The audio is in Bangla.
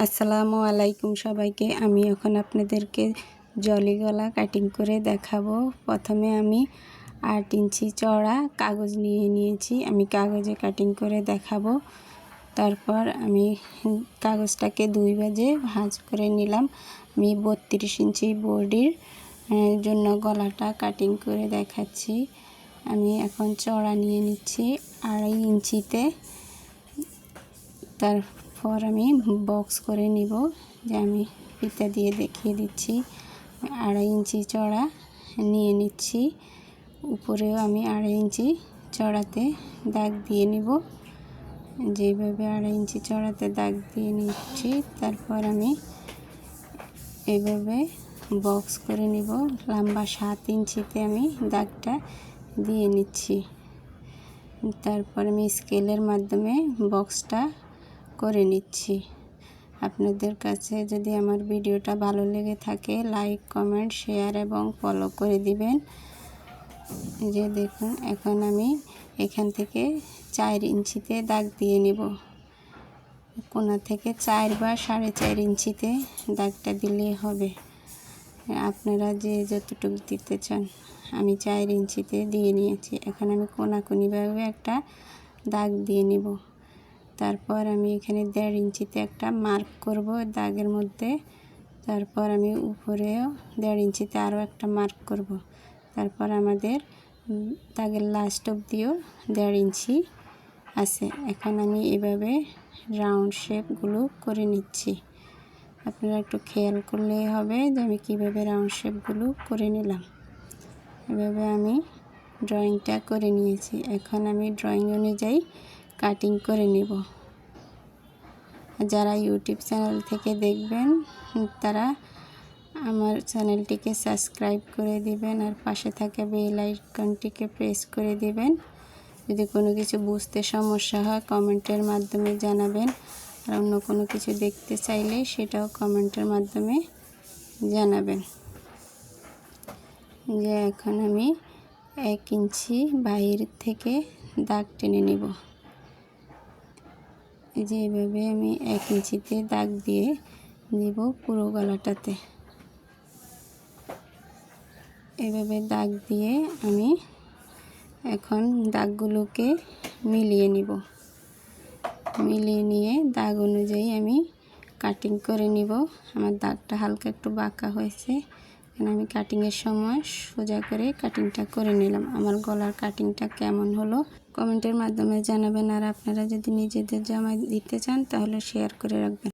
আসসালামু আলাইকুম সবাইকে। আমি এখন আপনাদেরকে জলি গলা কাটিং করে দেখাবো। প্রথমে আমি 8 ইঞ্চি চওড়া কাগজ নিয়েছি, আমি কাগজে কাটিং করে দেখাবো। তারপর আমি কাগজটাকে 2 ভাঁজে ভাঁজ করে নিলাম। আমি 32 ইঞ্চি বডির জন্য গলাটা কাটিং করে দেখাচ্ছি। আমি এখন চওড়া নিয়ে নিচ্ছি 2.5 ইঞ্চিতে। তারপর আমি বক্স করে নিব, যে আমি ফিতা দিয়ে দেখিয়ে দিচ্ছি। 2.5 ইঞ্চি চওড়া নিয়ে নিচ্ছি, উপরেও আমি 2.5 ইঞ্চি চওড়াতে দাগ দিয়ে নিব, যেভাবে 2.5 ইঞ্চি চওড়াতে দাগ দিয়ে নিচ্ছি। তারপর আমি এইভাবে বক্স করে নিব, লম্বা 7 ইঞ্চিতে আমি দাগটা দিয়ে নিচ্ছি। তারপর আমি স্কেলের মাধ্যমে বক্সটা করে নিচ্ছি। আপনাদের কাছে যদি আমার ভিডিওটা ভালো লেগে থাকে, লাইক, কমেন্ট, শেয়ার এবং ফলো করে দিবেন। যে দেখুন, এখন আমি এখান থেকে 4 ইঞ্চিতে দাগ দিয়ে নেব। কোণা থেকে 4 বা 4.5 ইঞ্চিতে দাগটা দিলে হবে, আপনারা যে যতটুকু দিতে চান। আমি 4 ইঞ্চিতে দিয়ে নিয়েছি। এখন আমি কোণাকুনিভাবে একটা দাগ দিয়ে নেব। তারপর আমি এখানে 1.5 ইঞ্চিতে একটা মার্ক করব দাগের মধ্যে। তারপর আমি উপরেও 1.5 ইঞ্চিতে আরও একটা মার্ক করব। তারপর আমাদের দাগের লাস্ট অবধিও 1.5 ইঞ্চি আছে। এখন আমি এভাবে রাউন্ড শেপগুলো করে নিচ্ছি। আপনারা একটু খেয়াল করলেই হবে যে আমি কীভাবে রাউন্ড শেপগুলো করে নিলাম। এভাবে আমি ড্রয়িংটা করে নিয়েছি। এখন আমি ড্রয়িং অনুযায়ী কাটিং করে নেব। যারা ইউটিউব চ্যানেল থেকে দেখবেন তারা আমার চ্যানেলটিকে সাবস্ক্রাইব করে দিবেন, আর পাশে থাকা বেল আইকনটিকে প্রেস করে দিবেন। যদি কোনো কিছু বুঝতে সমস্যা হয় কমেন্টের মাধ্যমে জানাবেন, আর অন্য কোনো কিছু দেখতে চাইলে সেটাও কমেন্টের মাধ্যমে জানাবেন। যে এখন আমি 1 ইঞ্চি বাইর থেকে দাগ টেনে নেব। যেভাবে আমি 1 ইঞ্চিতে দাগ দিয়ে দিব পুরো গলাটাতে। এভাবে দাগ দিয়ে আমি এখন দাগগুলোকে মিলিয়ে নিব। মিলিয়ে নিয়ে দাগ অনুযায়ী আমি কাটিং করে নিব। আমার দাগটা হালকা একটু বাঁকা হয়েছে, কারণ আমি কাটিংয়ের সময় সোজা করে কাটিংটা করে নিলাম। আমার গলার কাটিংটা কেমন হলো কমেন্টের মাধ্যমে জানাবেন। আর আপনারা যদি নিজেদের জামা দিতে চান তাহলে শেয়ার করে রাখবেন।